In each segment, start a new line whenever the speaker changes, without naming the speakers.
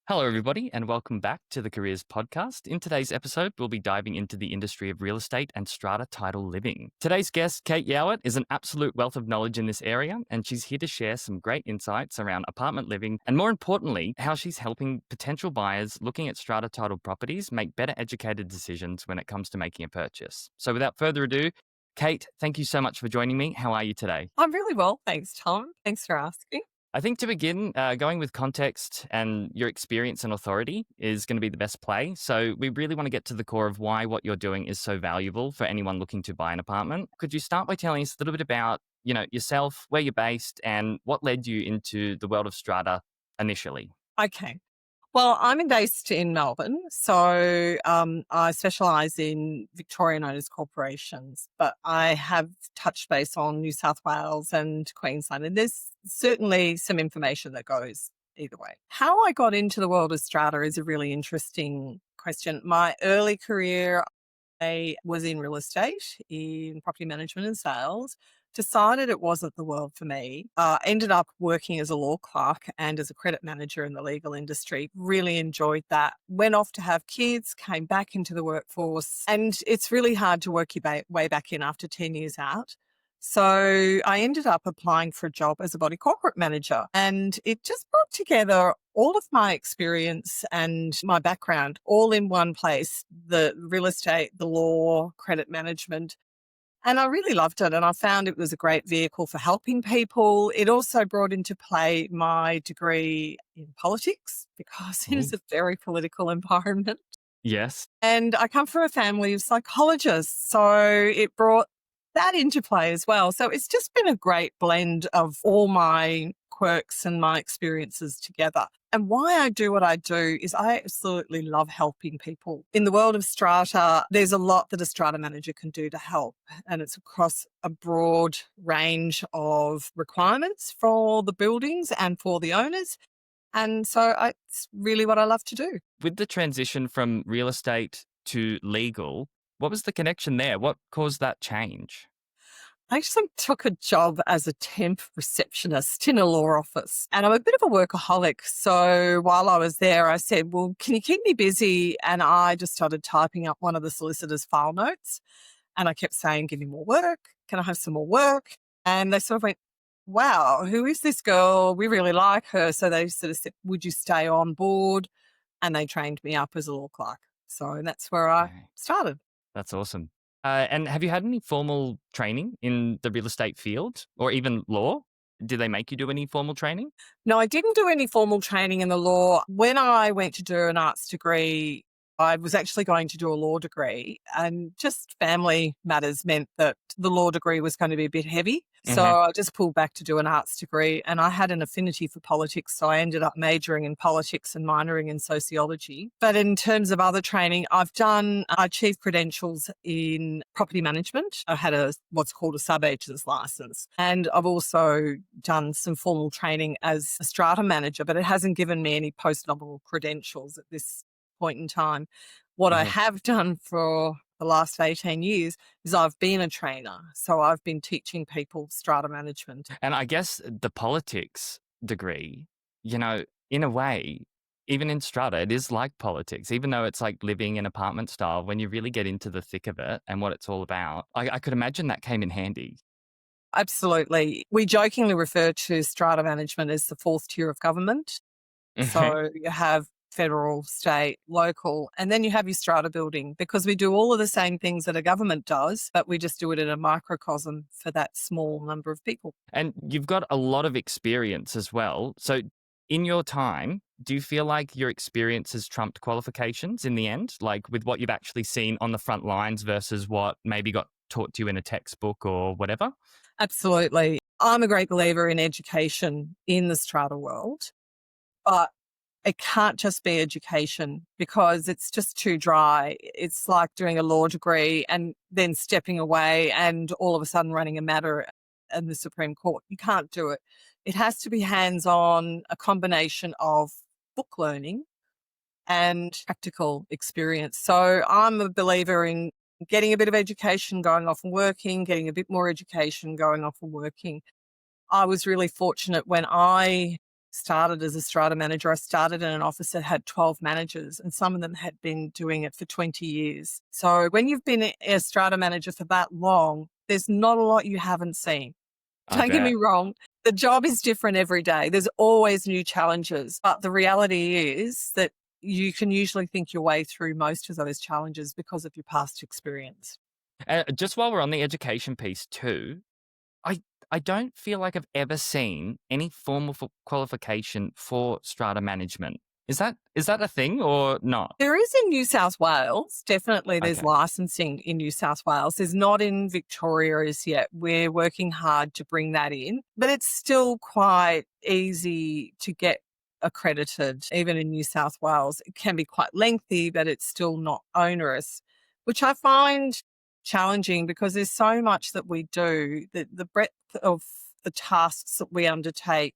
Hello, everybody, and welcome back to the Careers Podcast. In today's episode, we'll be diving into the industry of real estate and strata title living. Today's guest, Kate Yeowart, is an absolute wealth of knowledge in this area, and she's here to share some great insights around apartment living and, more importantly, how she's helping potential buyers looking at strata title properties make better educated decisions when it comes to making a purchase. So, without further ado, Kate, thank you so much for joining me. How are you today?
I'm really well, thanks, Tom. Thanks for asking.
I think to begin, going with context and your experience and authority is going to be the best play. So we really want to get to the core of why what you're doing is so valuable for anyone looking to buy an apartment. Could you start by telling us a little bit about, yourself, where you're based, and what led you into the world of strata initially?
Okay. Well, I'm based in Melbourne, so I specialise in Victorian Owners Corporations, but I have touched base on New South Wales and Queensland, and there's certainly some information that goes either way. How I got into the world of strata is a really interesting question. My early career, I was in real estate, in property management and sales. Decided it wasn't the world for me. Ended up working as a law clerk and as a credit manager in the legal industry. Really enjoyed that. Went off to have kids, came back into the workforce, and it's really hard to work your way back in after 10 years out. So I ended up applying for a job as a body corporate manager, and it just brought together all of my experience and my background all in one place, the real estate, the law, credit management. And I really loved it. And I found it was a great vehicle for helping people. It also brought into play my degree in politics because it is
Ooh.
a very political environment.
Yes.
And I come from a family of psychologists. So it brought that into play as well. So it's just been a great blend of all my quirks and my experiences together. And why I do what I do is I absolutely love helping people. In the world of strata, there's a lot that a strata manager can do to help. And it's across a broad range of requirements for the buildings and for the owners. And so it's really what I love to do.
With the transition from real estate to legal, what was the connection there? What caused that change?
I actually took a job as a temp receptionist in a law office, and I'm a bit of a workaholic. So while I was there, I said, well, can you keep me busy? And I just started typing up one of the solicitor's file notes. And I kept saying, give me more work. Can I have some more work? And they sort of went, wow, who is this girl? We really like her. So they sort of said, would you stay on board? And they trained me up as a law clerk. So that's where I
Okay.
started.
That's awesome. And have you had any formal training in the real estate field or even law? Did they make you do any formal training?
No, I didn't do any formal training in the law. When I went to do an arts degree, I was actually going to do a law degree, and just family matters meant that the law degree was going to be a bit heavy. So
Hmm.
I just pulled back to do an arts degree, and I had an affinity for politics. So I ended up majoring in politics and minoring in sociology. But in terms of other training, I achieved credentials in property management. I had what's called a sub-agent's license. And I've also done some formal training as a strata manager, but it hasn't given me any post-nominal credentials at this point in time. What I
Hmm.
have done for the last 18 years is I've been a trainer. So I've been teaching people strata management.
And I guess the politics degree, in a way, even in strata, it is like politics, even though it's like living in apartment style. When you really get into the thick of it and what it's all about, I could imagine that came in handy.
Absolutely. We jokingly refer to strata management as the fourth tier of government. So you have federal, state, local, and then you have your strata building, because we do all of the same things that a government does, but we just do it in a microcosm for that small number of people.
And you've got a lot of experience as well. So, in your time, do you feel like your experience has trumped qualifications in the end? Like with what you've actually seen on the front lines versus what maybe got taught to you in a textbook or whatever?
Absolutely. I'm a great believer in education in the strata world, but it can't just be education because it's just too dry. It's like doing a law degree and then stepping away and all of a sudden running a matter in the Supreme Court. You can't do it. It has to be hands-on, a combination of book learning and practical experience. So I'm a believer in getting a bit of education, going off and working, getting a bit more education, going off and working. I was really fortunate when I started as a strata manager, I started in an office that had 12 managers, and some of them had been doing it for 20 years. So when you've been a strata manager for that long, there's not a lot you haven't seen.
I
Don't get me
bet.
wrong. The job is different every day. There's always new challenges. But the reality is that you can usually think your way through most of those challenges because of your past experience.
Just while we're on the education piece too, I I don't feel like I've ever seen any formal qualification for strata management. Is that a thing or not?
There is in New South Wales. Definitely there's
Okay.
licensing in New South Wales. There's not in Victoria as yet. We're working hard to bring that in, but it's still quite easy to get accredited, even in New South Wales. It can be quite lengthy, but it's still not onerous, which I find challenging because there's so much that we do, the breadth of the tasks that we undertake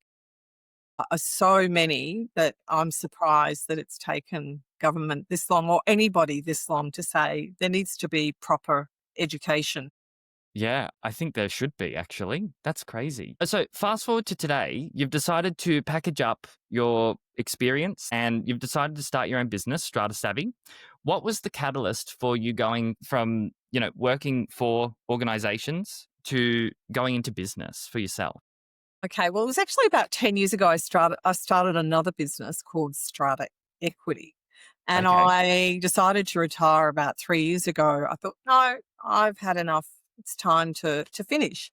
are so many that I'm surprised that it's taken government this long or anybody this long to say there needs to be proper education.
Yeah, I think there should be actually. That's crazy. So, fast forward to today, you've decided to package up your experience and you've decided to start your own business, Strata Savvy. What was the catalyst for you going from, working for organizations to going into business for yourself?
Okay, well, it was actually about 10 years ago I started another business called Strata Equity. And
Okay.
I decided to retire about 3 years ago. I thought, no, I've had enough. It's time to finish.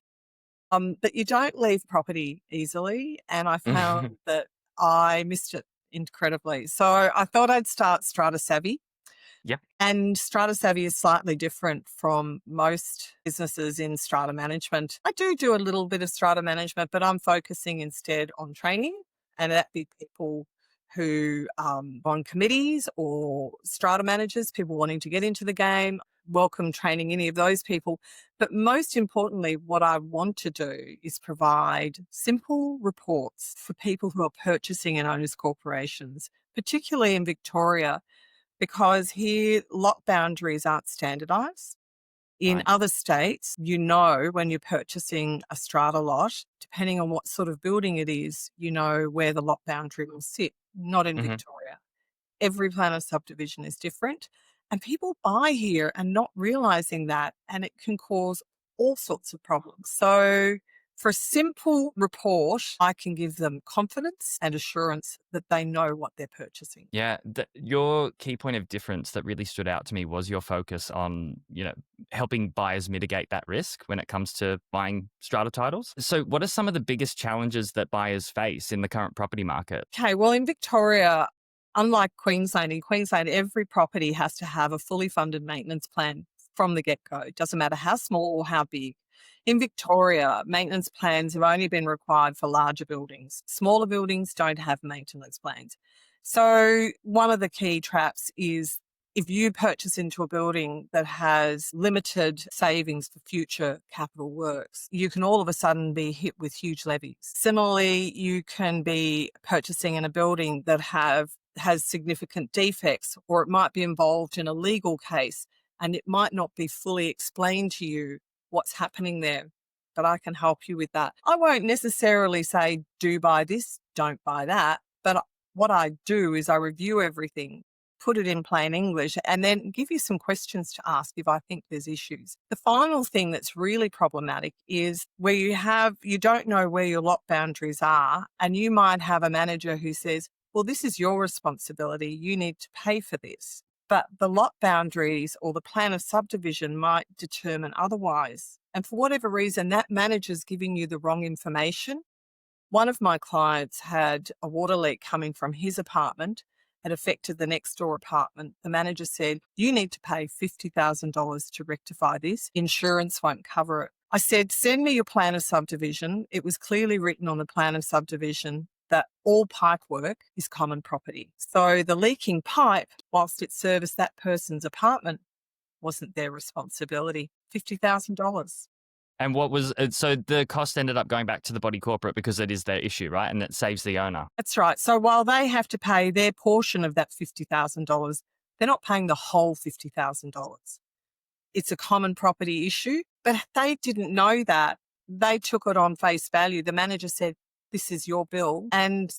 But you don't leave property easily. And I found that I missed it incredibly. So I thought I'd start Strata Savvy.
Yep.
And Strata Savvy is slightly different from most businesses in strata management. I do a little bit of strata management, but I'm focusing instead on training, and that be people who on committees or strata managers, people wanting to get into the game. Welcome training any of those people. But most importantly, what I want to do is provide simple reports for people who are purchasing in owners corporations, particularly in Victoria, because here lot boundaries aren't standardised. In
Right.
other states, when you're purchasing a strata lot, depending on what sort of building it is, you know where the lot boundary will sit. Not in
Hmm.
Victoria. Every plan of subdivision is different. And people buy here and not realising that, and it can cause all sorts of problems. So for a simple report, I can give them confidence and assurance that they know what they're purchasing.
Yeah, your key point of difference that really stood out to me was your focus on, helping buyers mitigate that risk when it comes to buying strata titles. So, what are some of the biggest challenges that buyers face in the current property market?
Okay, well, in Victoria, unlike Queensland, in Queensland, every property has to have a fully funded maintenance plan from the get go. It doesn't matter how small or how big. In Victoria, maintenance plans have only been required for larger buildings. Smaller buildings don't have maintenance plans. So, one of the key traps is if you purchase into a building that has limited savings for future capital works, you can all of a sudden be hit with huge levies. Similarly, you can be purchasing in a building that has significant defects, or it might be involved in a legal case and it might not be fully explained to you what's happening there. But I can help you with that. I won't necessarily say, do buy this, don't buy that. But what I do is I review everything, put it in plain English, and then give you some questions to ask if I think there's issues. The final thing that's really problematic is where you don't know where your lot boundaries are, and you might have a manager who says, well, this is your responsibility. You need to pay for this. But the lot boundaries or the plan of subdivision might determine otherwise. And for whatever reason, that manager's giving you the wrong information. One of my clients had a water leak coming from his apartment. It affected the next door apartment. The manager said, you need to pay $50,000 to rectify this. Insurance won't cover it. I said, send me your plan of subdivision. It was clearly written on the plan of subdivision that all pipe work is common property. So the leaking pipe, whilst it serviced that person's apartment, wasn't their responsibility. $50,000.
And so the cost ended up going back to the body corporate because it is their issue, right? And it saves the owner.
That's right. So while they have to pay their portion of that $50,000, they're not paying the whole $50,000. It's a common property issue, but they didn't know that. They took it on face value. The manager said, this is your bill. And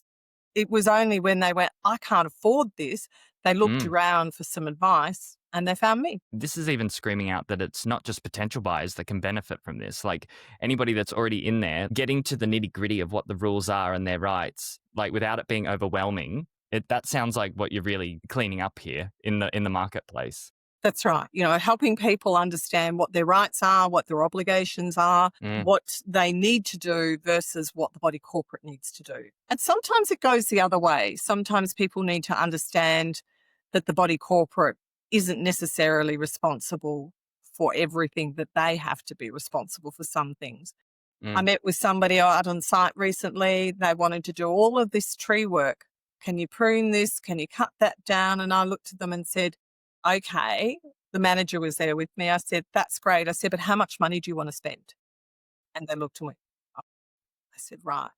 It was only when they went, I can't afford this, they looked
Mm.
around for some advice and they found me.
This is even screaming out that it's not just potential buyers that can benefit from this. Like anybody that's already in there, getting to the nitty gritty of what the rules are and their rights, like without it being overwhelming. That sounds like what you're really cleaning up here in the marketplace.
That's right. Helping people understand what their rights are, what their obligations are,
Mm.
what they need to do versus what the body corporate needs to do. And sometimes it goes the other way. Sometimes people need to understand that the body corporate isn't necessarily responsible for everything, that they have to be responsible for some things. I
Mm.
met with somebody out on site recently. They wanted to do all of this tree work. Can you prune this? Can you cut that down? And I looked at them and said, okay. The manager was there with me. I said, that's great. I said, but how much money do you want to spend? And they looked at me. I said, right.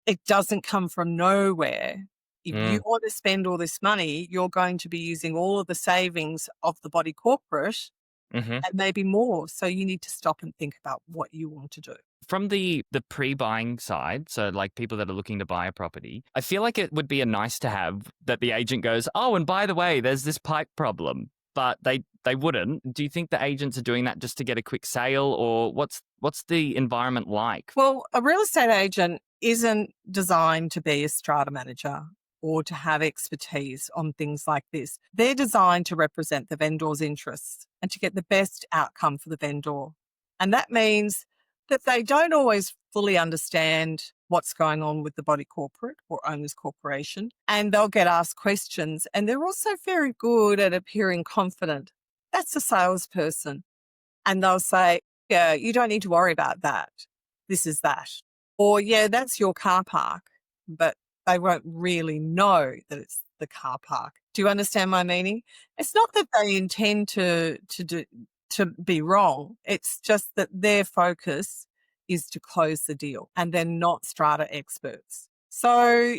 It doesn't come from nowhere. If you
Mm.
want to spend all this money, you're going to be using all of the savings of the body corporate
Mm-hmm.
and maybe more. So you need to stop and think about what you want to do.
From the pre-buying side, so like people that are looking to buy a property, I feel like it would be a nice to have that the agent goes, oh, and by the way, there's this pipe problem, but they wouldn't. Do you think the agents are doing that just to get a quick sale, or what's the environment like?
Well, a real estate agent isn't designed to be a strata manager or to have expertise on things like this. They're designed to represent the vendor's interests and to get the best outcome for the vendor. And that means that they don't always fully understand what's going on with the body corporate or owners corporation, and they'll get asked questions. And they're also very good at appearing confident. That's a salesperson. And they'll say, yeah, you don't need to worry about that. This is that. Or, yeah, that's your car park, but they won't really know that it's the car park. Do you understand my meaning? It's not that they intend to be wrong. It's just that their focus is to close the deal and they're not strata experts. So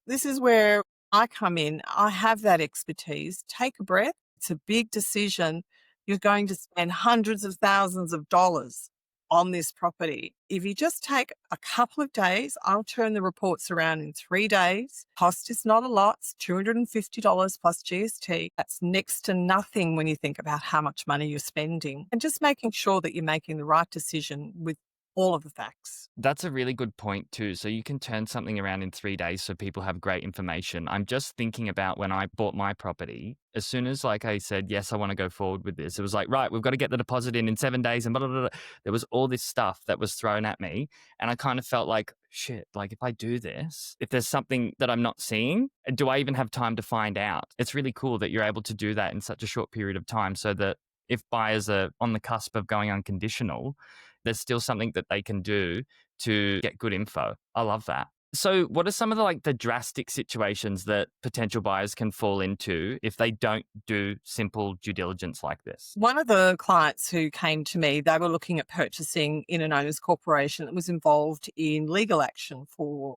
this is where I come in. I have that expertise. Take a breath. It's a big decision. You're going to spend hundreds of thousands of dollars on this property. If you just take a couple of days, I'll turn the reports around in 3 days. Cost is not a lot. It's $250 plus GST. That's next to nothing when you think about how much money you're spending. And just making sure that you're making the right decision with all of the facts.
That's a really good point too. So you can turn something around in 3 days so people have great information. I'm just thinking about when I bought my property, as soon as like I said, yes, I want to go forward with this, it was like, right, we've got to get the deposit in 7 days and blah, blah, blah. There was all this stuff that was thrown at me. And I kind of felt like, shit, like if I do this, if there's something that I'm not seeing, do I even have time to find out? It's really cool that you're able to do that in such a short period of time so that if buyers are on the cusp of going unconditional, there's still something that they can do to get good info. I love that. So what are some of the drastic situations that potential buyers can fall into if they don't do simple due diligence like this?
One of the clients who came to me, they were looking at purchasing in an owners corporation that was involved in legal action for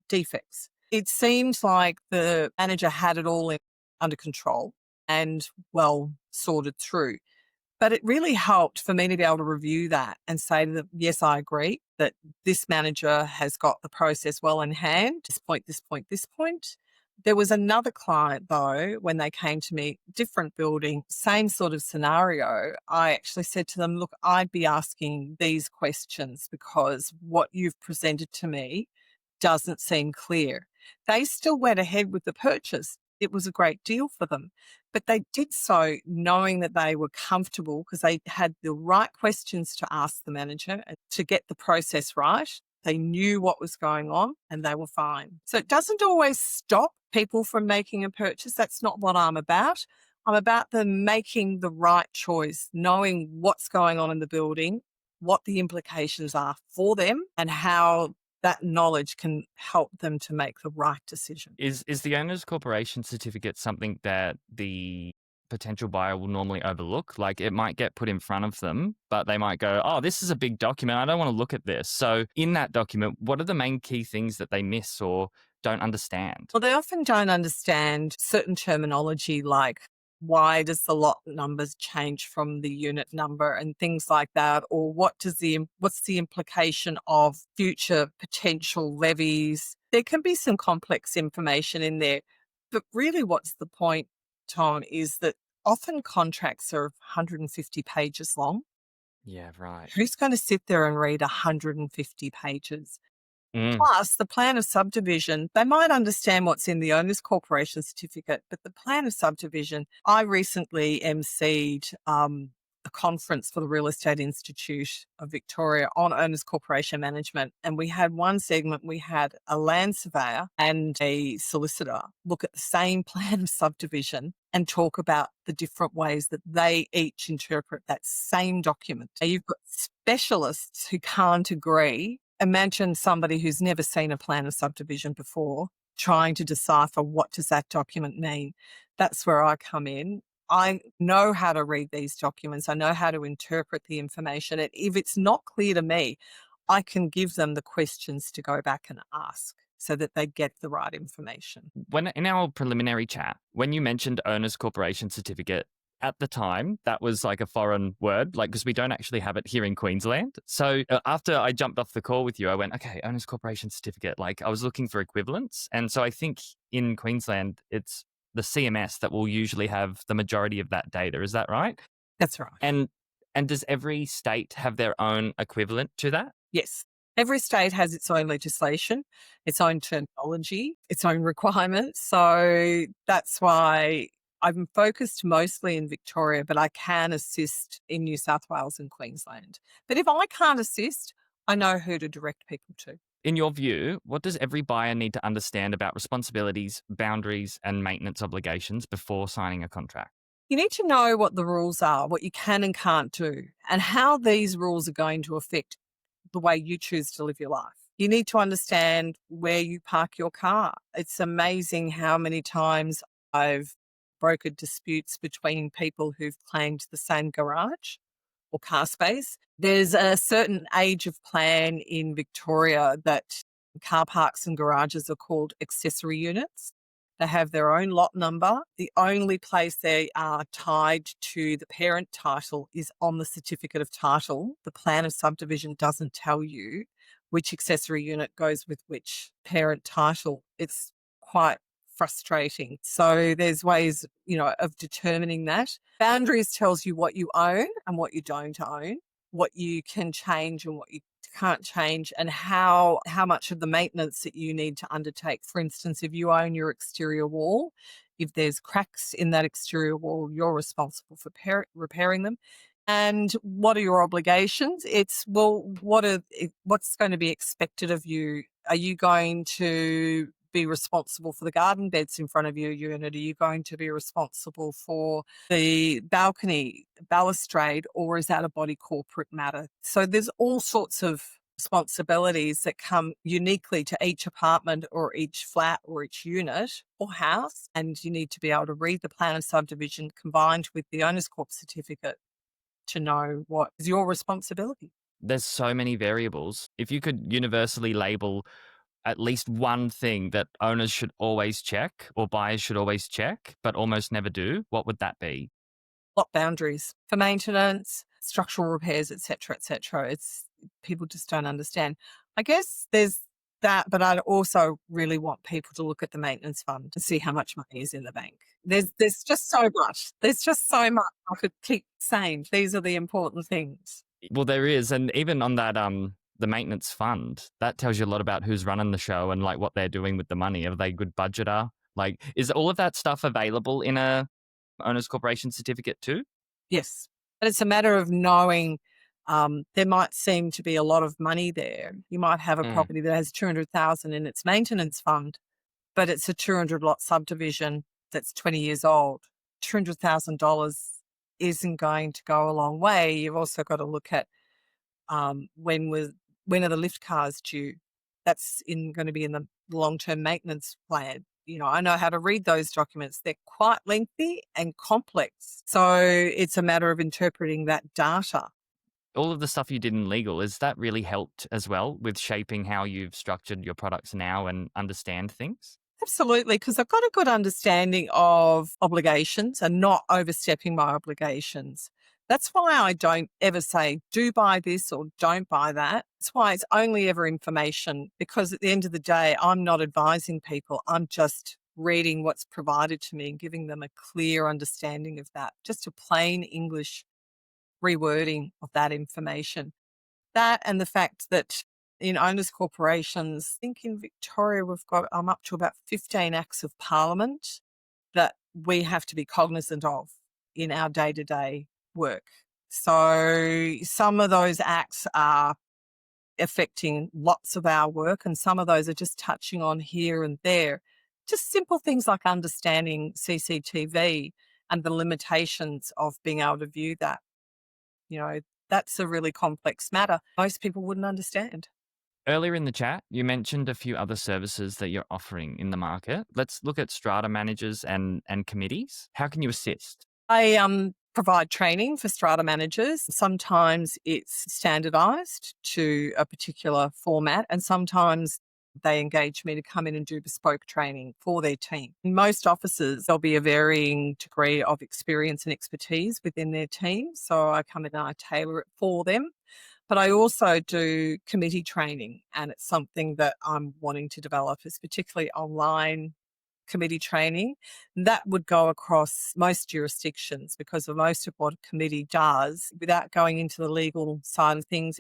defects. It seemed like the manager had it all under control and well sorted through. But it really helped for me to be able to review that and say to them, yes, I agree that this manager has got the process well in hand, this point, this point, this point. There was another client, though, when they came to me, different building, same sort of scenario. I actually said to them, look, I'd be asking these questions because what you've presented to me doesn't seem clear. They still went ahead with the purchase. It was a great deal for them, but they did so knowing that they were comfortable because they had the right questions to ask the manager to get the process right. They knew what was going on and they were fine. So it doesn't always stop people from making a purchase. That's not what I'm about. I'm about them making the right choice, knowing what's going on in the building, what the implications are for them, and how that knowledge can help them to make the right decision.
Is the owner's corporation certificate something that the potential buyer will normally overlook? Like it might get put in front of them, but they might go, oh, this is a big document. I don't want to look at this. So in that document, what are the main key things that they miss or don't understand?
Well, they often don't understand certain terminology like why does the lot numbers change from the unit number and things like that? Or what's the implication of future potential levies? There can be some complex information in there, but really what's the point, Tom, is that often contracts are 150 pages long.
Yeah, right.
Who's going to sit there and read 150 pages?
Mm.
Plus, the plan of subdivision, they might understand what's in the Owners Corporation certificate, but the plan of subdivision, I recently emceed a conference for the Real Estate Institute of Victoria on Owners Corporation management. And we had one segment, we had a land surveyor and a solicitor look at the same plan of subdivision and talk about the different ways that they each interpret that same document. And you've got specialists who can't agree. Imagine somebody who's never seen a plan of subdivision before trying to decipher what does that document mean. That's where I come in. I know how to read these documents. I know how to interpret the information. And if it's not clear to me, I can give them the questions to go back and ask so that they get the right information.
When in our preliminary chat, when you mentioned Owners Corporation certificate, at the time, that was like a foreign word, like because we don't actually have it here in Queensland. So after I jumped off the call with you, I went, okay, Owners Corporation certificate. Like I was looking for equivalents. And so I think in Queensland, it's the CMS that will usually have the majority of that data. Is that right?
That's right.
And does every state have their own equivalent to that?
Yes. Every state has its own legislation, its own terminology, its own requirements. So that's why I'm focused mostly in Victoria, but I can assist in New South Wales and Queensland. But if I can't assist, I know who to direct people to.
In your view, what does every buyer need to understand about responsibilities, boundaries, and maintenance obligations before signing a contract?
You need to know what the rules are, what you can and can't do, and how these rules are going to affect the way you choose to live your life. You need to understand where you park your car. It's amazing how many times I've brokered disputes between people who've claimed the same garage or car space. There's a certain age of plan in Victoria that car parks and garages are called accessory units. They have their own lot number. The only place they are tied to the parent title is on the certificate of title. The plan of subdivision doesn't tell you which accessory unit goes with which parent title. It's quite frustrating. So there's ways, of determining that. Boundaries tells you what you own and what you don't own, what you can change and what you can't change, and how much of the maintenance that you need to undertake. For instance, if you own your exterior wall, if there's cracks in that exterior wall, you're responsible for repairing them. And what are your obligations? It's, what's going to be expected of you? Are you going to be responsible for the garden beds in front of your unit? Are you going to be responsible for the balcony balustrade, or is that a body corporate matter? So there's all sorts of responsibilities that come uniquely to each apartment or each flat or each unit or house, and you need to be able to read the plan of subdivision combined with the owner's corp certificate to know what is your responsibility.
There's so many variables. If you could universally label at least one thing that owners should always check or buyers should always check, but almost never do, what would that be?
Lot boundaries for maintenance, structural repairs, etc., etc. It's people just don't understand. I guess there's that, but I also really want people to look at the maintenance fund to see how much money is in the bank. There's just so much. There's just so much. I could keep saying these are the important things.
Well, there is, and even on that the maintenance fund, that tells you a lot about who's running the show and like what they're doing with the money. Are they a good budgeter? Like, is all of that stuff available in a owner's corporation certificate too?
Yes. But it's a matter of knowing there might seem to be a lot of money there. You might have a
Mm.
property that has 200,000 in its maintenance fund, but it's a 200 lot subdivision that's 20 years old. $200,000 isn't going to go a long way. You've also got to look at when are the lift cars due? That's going to be in the long-term maintenance plan. I know how to read those documents. They're quite lengthy and complex. So it's a matter of interpreting that data.
All of the stuff you did in legal, has that really helped as well with shaping how you've structured your products now and understand things?
Absolutely, because I've got a good understanding of obligations and not overstepping my obligations. That's why I don't ever say, do buy this or don't buy that. That's why it's only ever information, because at the end of the day, I'm not advising people. I'm just reading what's provided to me and giving them a clear understanding of that, just a plain English rewording of that information. That and the fact that in owners corporations, I think in Victoria I'm up to about 15 acts of parliament that we have to be cognizant of in our day-to-day work. So some of those acts are affecting lots of our work, and some of those are just touching on here and there. Just simple things like understanding CCTV and the limitations of being able to view that. You know, that's a really complex matter. Most people wouldn't understand.
Earlier in the chat, you mentioned a few other services that you're offering in the market. Let's look at strata managers and committees. How can you assist?
I provide training for strata managers. Sometimes it's standardized to a particular format, and sometimes they engage me to come in and do bespoke training for their team. In most offices, there'll be a varying degree of experience and expertise within their team. So I come in and I tailor it for them. But I also do committee training, and it's something that I'm wanting to develop, is particularly online committee training. That would go across most jurisdictions, because of most of what a committee does, without going into the legal side of things,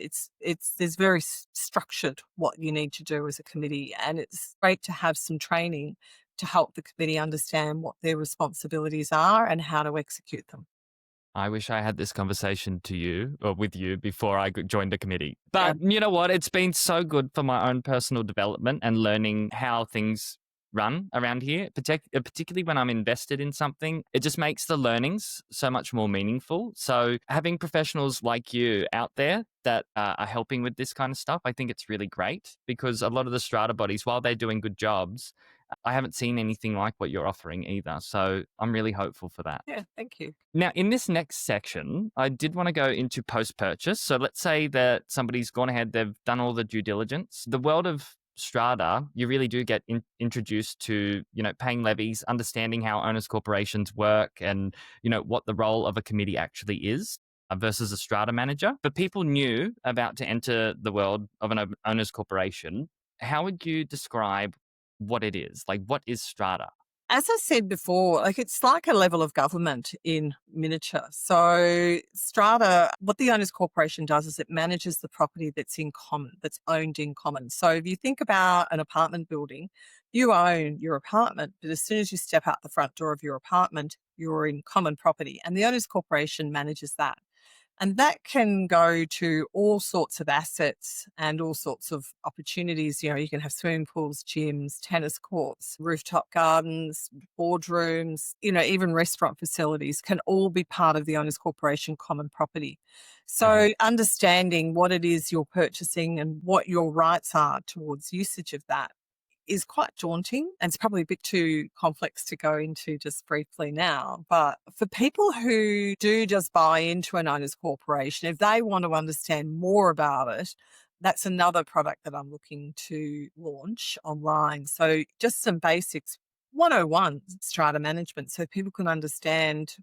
there's very structured what you need to do as a committee, and it's great to have some training to help the committee understand what their responsibilities are and how to execute them.
I wish I had this conversation to you or with you before I joined a committee.
Yeah.
But you know what? It's been so good for my own personal development and learning how things run around here, particularly when I'm invested in something. It just makes the learnings so much more meaningful. So having professionals like you out there that are helping with this kind of stuff, I think it's really great, because a lot of the strata bodies, while they're doing good jobs, I haven't seen anything like what you're offering either. So I'm really hopeful for that.
Yeah, thank you.
Now, in this next section, I did want to go into post-purchase. So let's say that somebody's gone ahead, they've done all the due diligence. The world of strata, you really do get introduced to, paying levies, understanding how owners corporations work, and, what the role of a committee actually is versus a strata manager. For people new about to enter the world of an owners corporation, how would you describe what it is? Like, what is strata?
As I said before, it's like a level of government in miniature. So Strata, what the Owners Corporation does is it manages the property that's in common, that's owned in common. So if you think about an apartment building, you own your apartment, but as soon as you step out the front door of your apartment, you're in common property, and the Owners Corporation manages that. And that can go to all sorts of assets and all sorts of opportunities. You can have swimming pools, gyms, tennis courts, rooftop gardens, boardrooms, even restaurant facilities can all be part of the Owners Corporation common property. So understanding what it is you're purchasing and what your rights are towards usage of that is quite daunting, and it's probably a bit too complex to go into just briefly now. But for people who do just buy into an owners corporation, if they want to understand more about it, that's another product that I'm looking to launch online. So just some basics, 101 strata management, so people can understand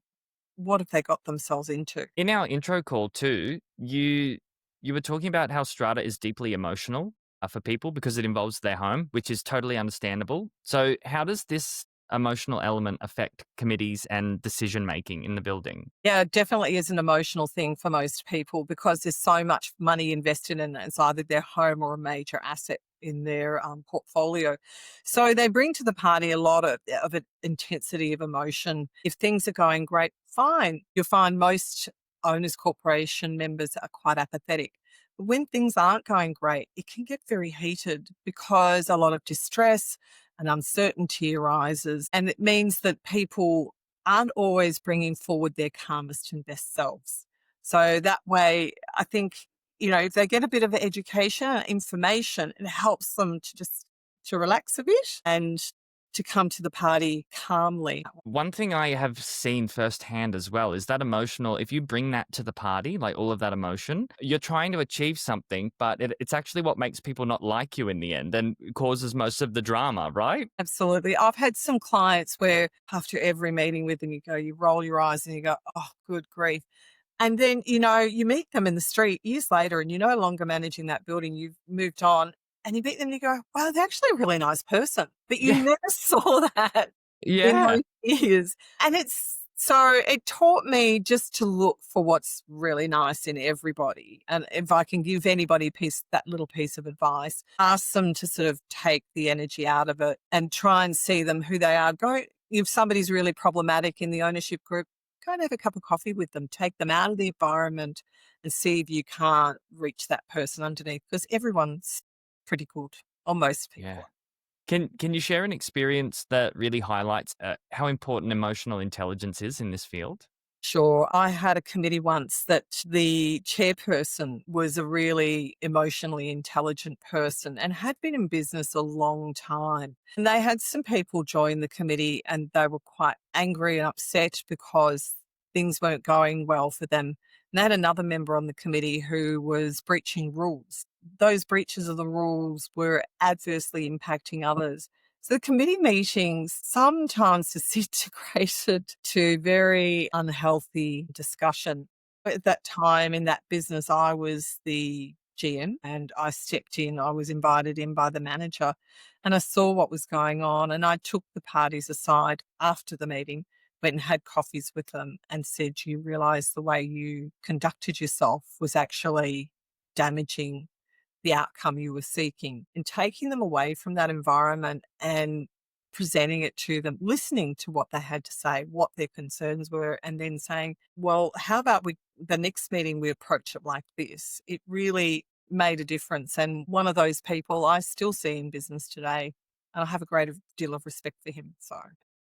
what have they got themselves into.
In our intro call too, you were talking about how strata is deeply emotional for people because it involves their home, which is totally understandable. So how does this emotional element affect committees and decision making in the building?
Yeah, it definitely is an emotional thing for most people, because there's so much money invested in it. It's either their home or a major asset in their portfolio. So they bring to the party a lot of intensity of emotion. If things are going great, fine. You'll find most owners corporation members are quite apathetic. But when things aren't going great, it can get very heated, because a lot of distress and uncertainty arises. And it means that people aren't always bringing forward their calmest and best selves. So that way, I think, if they get a bit of education, information, it helps them to relax a bit and to come to the party calmly.
One thing I have seen firsthand as well is that emotional, if you bring that to the party, like all of that emotion, you're trying to achieve something, but it's actually what makes people not like you in the end and causes most of the drama, right?
Absolutely. I've had some clients where after every meeting with them, you roll your eyes and you go, oh, good grief. And then, you meet them in the street years later and you're no longer managing that building. You've moved on and you meet them and you go, wow, they're actually a really nice person. But you
Yeah.
never saw that in
Yeah.
those years. And it taught me just to look for what's really nice in everybody. And if I can give anybody that little piece of advice, ask them to sort of take the energy out of it and try and see them who they are. If somebody's really problematic in the ownership group, go and have a cup of coffee with them, take them out of the environment and see if you can't reach that person underneath, because everyone's pretty good, or most people
Yeah.
are.
Can you share an experience that really highlights how important emotional intelligence is in this field?
Sure. I had a committee once that the chairperson was a really emotionally intelligent person and had been in business a long time. And they had some people join the committee and they were quite angry and upset because things weren't going well for them. And they had another member on the committee who was breaching rules. Those breaches of the rules were adversely impacting others. So the committee meetings sometimes disintegrated to very unhealthy discussion. At that time in that business, I was the GM and I stepped in. I was invited in by the manager and I saw what was going on. And I took the parties aside after the meeting, went and had coffees with them and said, you realise the way you conducted yourself was actually damaging the outcome you were seeking, and taking them away from that environment and presenting it to them, listening to what they had to say, what their concerns were, and then saying, well, how about the next meeting we approach it like this? It really made a difference. And one of those people I still see in business today, and I have a great deal of respect for him. So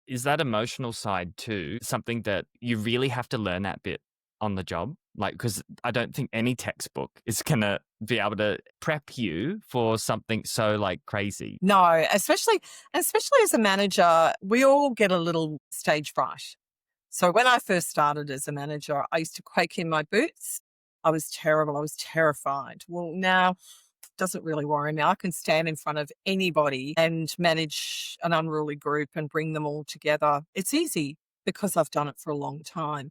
Is that emotional side too something that you really have to learn that bit on the job? Like, because I don't think any textbook is going to be able to prep you for something so like crazy.
no, especially as a manager, we all get a little stage fright. So when I first started as a manager, I used to quake in my boots. I was terrible. I was terrified. Well, now it doesn't really worry me. I can stand in front of anybody and manage an unruly group and bring them all together. It's easy because I've done it for a long time.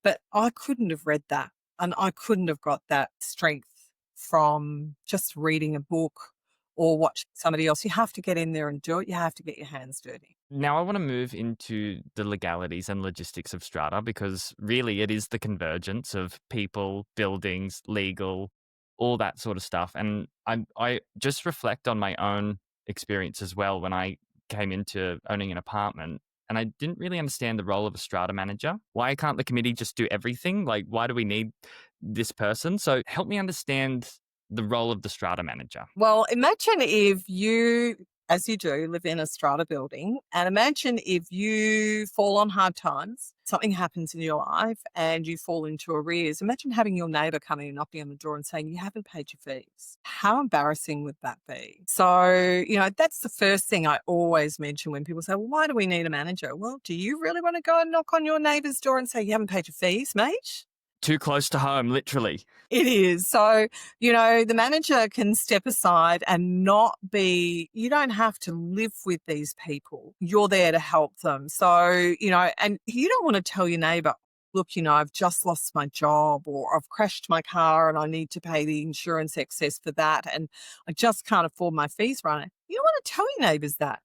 But I couldn't have read that and I couldn't have got that strength from just reading a book or watching somebody else. You have to get in there and do it. You have to get your hands dirty.
Now, I want to move into the legalities and logistics of strata because really it is the convergence of people, buildings, legal, all that sort of stuff. And I just reflect on my own experience as well when I came into owning an apartment. And I didn't really understand the role of a strata manager. Why can't the committee just do everything? Like, why do we need this person? So help me understand the role of the strata manager.
Well, imagine if you, as you do, live in a strata building, and imagine if you fall on hard times, something happens in your life and you fall into arrears. Imagine having your neighbour coming and knocking on the door and saying, you haven't paid your fees. How embarrassing would that be? So, that's the first thing I always mention when people say, well, why do we need a manager? Well, do you really want to go and knock on your neighbour's door and say, you haven't paid your fees, mate?
Too close to home, literally.
It is. So, the manager can step aside and you don't have to live with these people. You're there to help them. So, and you don't want to tell your neighbour, look, I've just lost my job or I've crashed my car and I need to pay the insurance excess for that. And I just can't afford my fees running. You don't want to tell your neighbours that,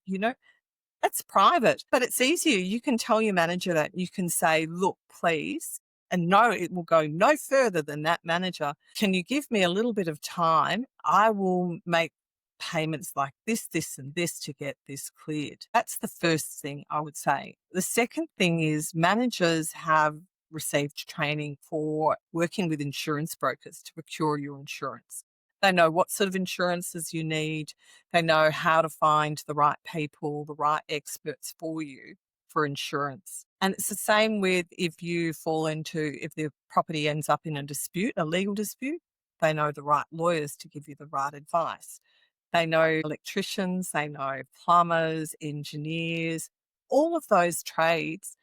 that's private, but it's easier. You can tell your manager that. You can say, look, please, and no, it will go no further than that manager. Can you give me a little bit of time? I will make payments like this, and this to get this cleared. That's the first thing I would say. The second thing is managers have received training for working with insurance brokers to procure your insurance. They know what sort of insurances you need. They know how to find the right people, the right experts for you for insurance. And it's the same with if the property ends up in a dispute, a legal dispute, they know the right lawyers to give you the right advice. They know electricians, they know plumbers, engineers, all of those trades.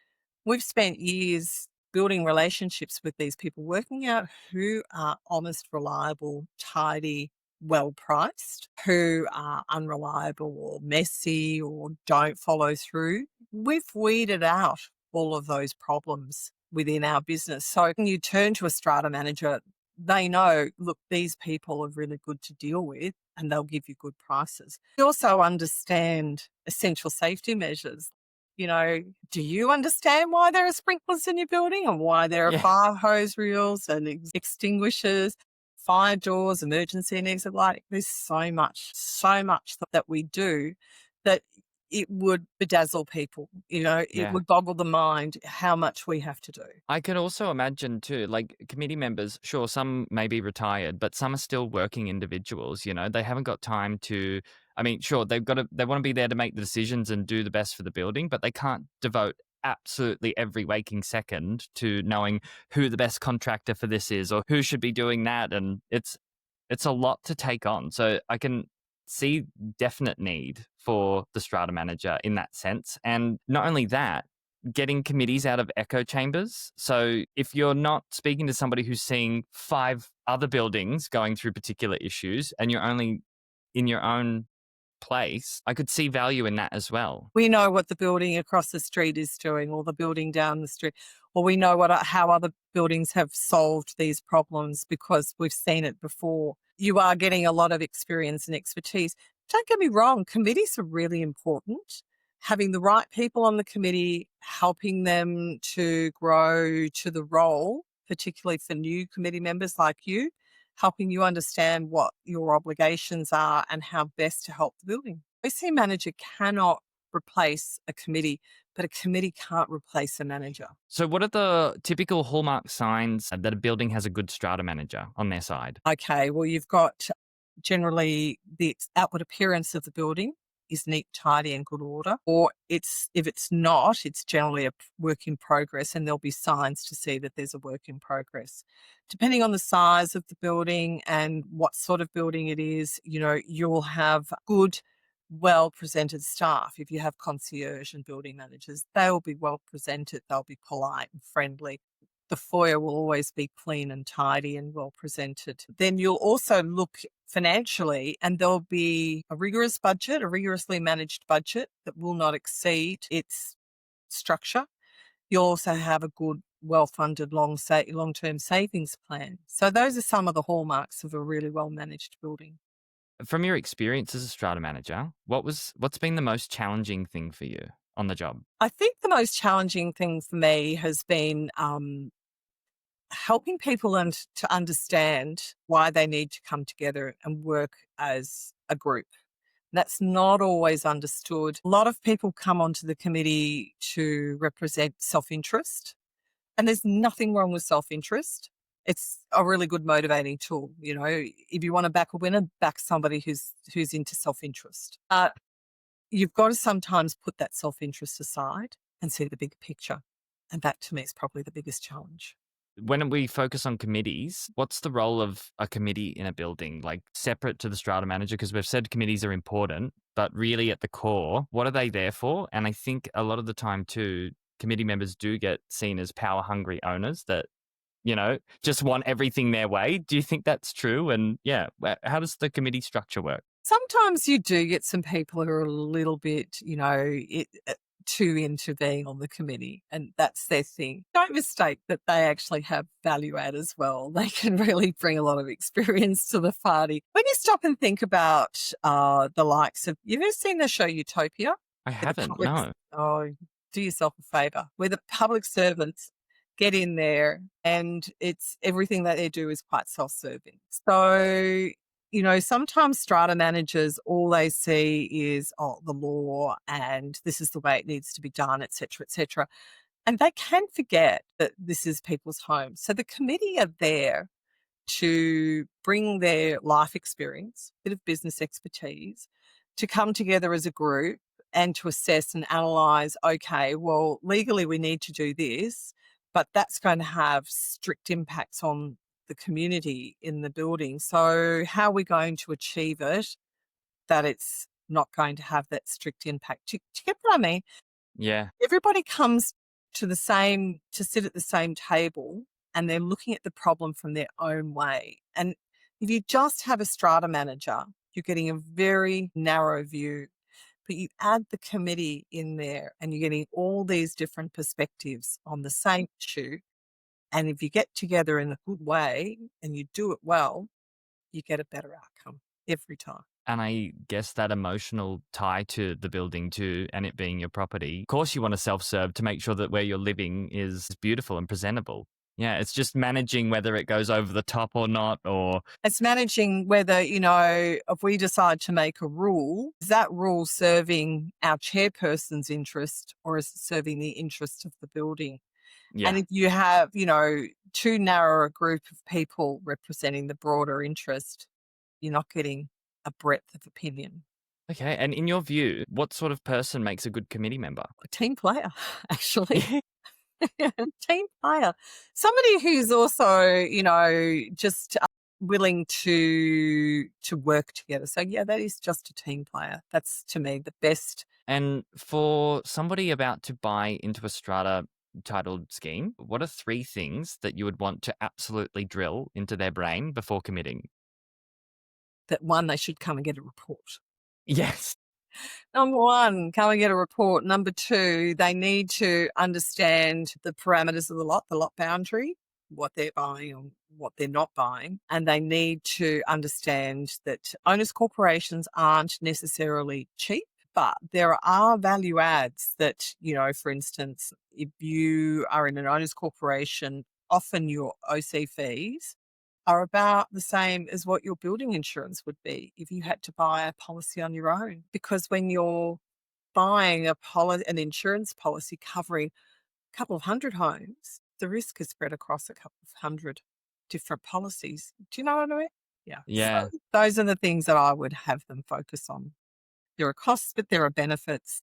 We've spent years building relationships with these people, working out who are honest, reliable, tidy, well priced, who are unreliable or messy or don't follow through. We've weeded out all of those problems within our business. So when you turn to a strata manager, they know, look, these people are really good to deal with and they'll give you good prices. We also understand essential safety measures. You know, do you understand why there are sprinklers in your building and why there are
Yeah.
fire hose reels and extinguishers, fire doors, emergency and exit lighting? There's so much that we do that it would bedazzle people. You know, it
Yeah.
would boggle the mind how much we have to do.
I could also imagine too, like committee members, sure, some may be retired, but some are still working individuals, you know, they haven't got time to, I mean, sure, they want to be there to make the decisions and do the best for the building, but they can't devote absolutely every waking second to knowing who the best contractor for this is or who should be doing that. And it's a lot to take on. So I can see definite need for the strata manager in that sense. And not only that, getting committees out of echo chambers. So if you're not speaking to somebody who's seeing 5 other buildings going through particular issues and you're only in your own place, I could see value in that as well.
We know what the building across the street is doing or the building down the street, or we know how other buildings have solved these problems because we've seen it before. You are getting a lot of experience and expertise. Don't get me wrong, committees are really important. Having the right people on the committee, helping them to grow to the role, particularly for new committee members like you, helping you understand what your obligations are and how best to help the building. OC manager cannot replace a committee, but a committee can't replace a manager.
So what are the typical hallmark signs that a building has a good strata manager on their side?
Okay, well, you've got generally the outward appearance of the building is neat, tidy, and good order. Or if it's not, it's generally a work in progress, and there'll be signs to see that there's a work in progress. Depending on the size of the building and what sort of building it is, you know, you'll have good, well presented staff. If you have concierge and building managers, they'll be well presented, they'll be polite and friendly. The foyer will always be clean and tidy and well presented. Then you'll also look financially, and there'll be a rigorous budget, a rigorously managed budget that will not exceed its structure. You'll also have a good, well-funded, long-term savings plan. So those are some of the hallmarks of a really well-managed building.
From your experience as a strata manager, what's been the most challenging thing for you on the job?
I think the most challenging thing for me has been helping people to understand why they need to come together and work as a group. That's not always understood. A lot of people come onto the committee to represent self-interest, and there's nothing wrong with self-interest. It's a really good motivating tool. You know, if you want to back a winner, back somebody who's into self-interest. You've got to sometimes put that self-interest aside and see the bigger picture. And that to me is probably the biggest challenge.
When we focus on committees, what's the role of a committee in a building, like separate to the strata manager? Because we've said committees are important, but really at the core, what are they there for? And I think a lot of the time too, committee members do get seen as power hungry owners that, you know, just want everything their way. Do you think that's true? And yeah, how does the committee structure work?
Sometimes you do get some people who are a little bit, you know, too into being on the committee, and that's their thing. Don't mistake that they actually have value add as well. They can really bring a lot of experience to the party. When you stop and think about the likes of, you've ever seen the show Utopia?
I
Where the
haven't,
public,
no.
oh, do yourself a favour, where the public servants get in there and it's everything that they do is quite self-serving. So, you know, sometimes strata managers, all they see is, oh, the law and this is the way it needs to be done, et cetera, et cetera. And they can forget that this is people's homes. So the committee are there to bring their life experience, bit of business expertise, to come together as a group and to assess and analyse, okay, well, legally we need to do this, but that's going to have strict impacts on the community in the building. So how are we going to achieve it that it's not going to have that strict impact. Do you get what I mean?
Yeah.
Everybody comes to sit at the same table, and they're looking at the problem from their own way. And if you just have a strata manager, you're getting a very narrow view. But you add the committee in there and you're getting all these different perspectives on the same issue. And if you get together in a good way and you do it well, you get a better outcome every time.
And I guess that emotional tie to the building too, and it being your property. Of course, you want to self-serve to make sure that where you're living is beautiful and presentable. Yeah, it's just managing whether it goes over the top or not, or
It's managing whether, if we decide to make a rule, is that rule serving our chairperson's interest or is it serving the interest of the building? And
yeah.
if you have, too narrow a group of people representing the broader interest, you're not getting a breadth of opinion.
Okay. And in your view, what sort of person makes a good committee member?
A team player, actually. Team player. Somebody who's also, just willing to work together. So yeah, that is just a team player. That's to me the best.
And for somebody about to buy into a strata titled scheme, what are 3 things that you would want to absolutely drill into their brain before committing?
That one, they should come and get a report.
Yes.
Number one, come and get a report. Number two, they need to understand the parameters of the lot boundary, what they're buying and what they're not buying. And they need to understand that owners corporations aren't necessarily cheap, but there are value adds that, for instance, if you are in an owners corporation, often your OC fees are about the same as what your building insurance would be if you had to buy a policy on your own. Because when you're buying an insurance policy covering a couple of hundred homes, the risk is spread across a couple of hundred different policies. Do you know what I mean? Yeah. So
Yeah.
those are the things that I would have them focus on. There are costs, but there are benefits.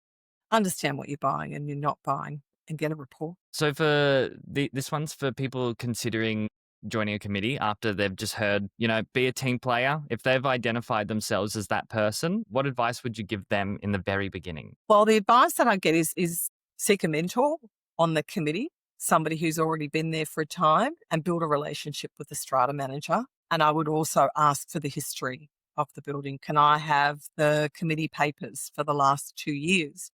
Understand what you're buying and you're not buying and get a report.
So for this one's for people considering joining a committee after they've just heard, be a team player. If they've identified themselves as that person, what advice would you give them in the very beginning?
Well, the advice that I get is seek a mentor on the committee, somebody who's already been there for a time, and build a relationship with the strata manager. And I would also ask for the history of the building. Can I have the committee papers for the last 2 years?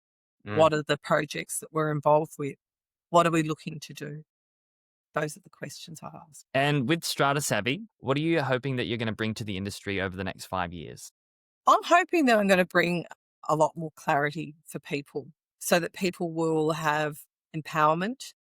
Mm.
What are the projects that we're involved with? What are we looking to do? Those are the questions I ask.
And with Strata Savvy, what are you hoping that you're going to bring to the industry over the next 5 years?
I'm hoping that I'm going to bring a lot more clarity for people so that people will have empowerment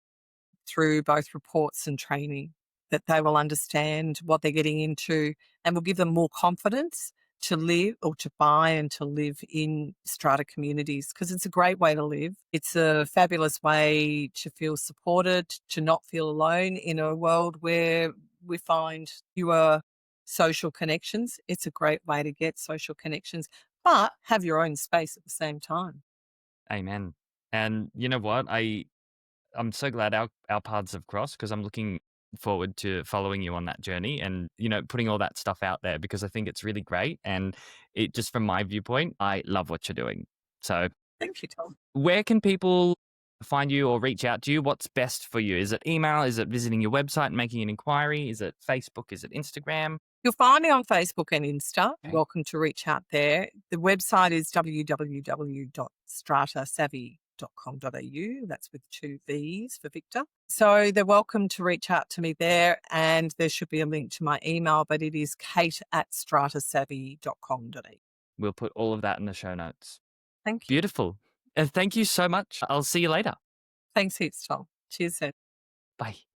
through both reports and training, that they will understand what they're getting into and will give them more confidence to live or to buy and to live in strata communities, because it's a great way to live. It's a fabulous way to feel supported, to not feel alone in a world where we find fewer social connections. It's a great way to get social connections, but have your own space at the same time.
Amen. And you know what? I'm so glad our paths have crossed because I'm looking forward to following you on that journey and, putting all that stuff out there because I think it's really great. And it just from my viewpoint, I love what you're doing. So
Thank you, Tom.
where can people find you or reach out to you? What's best for you? Is it email? Is it visiting your website and making an inquiry? Is it Facebook? Is it Instagram?
You'll find me on Facebook and Insta.
Okay.
Welcome to reach out there. The website is www.stratasavvy.com.au. That's with 2 V's for Victor. So they're welcome to reach out to me there, and there should be a link to my email, but it is kate@stratasavvy.com.au.
We'll put all of that in the show notes.
Thank you.
Beautiful. And thank you so much. I'll see you later.
Thanks heaps, Tom. Cheers, Ed.
Bye.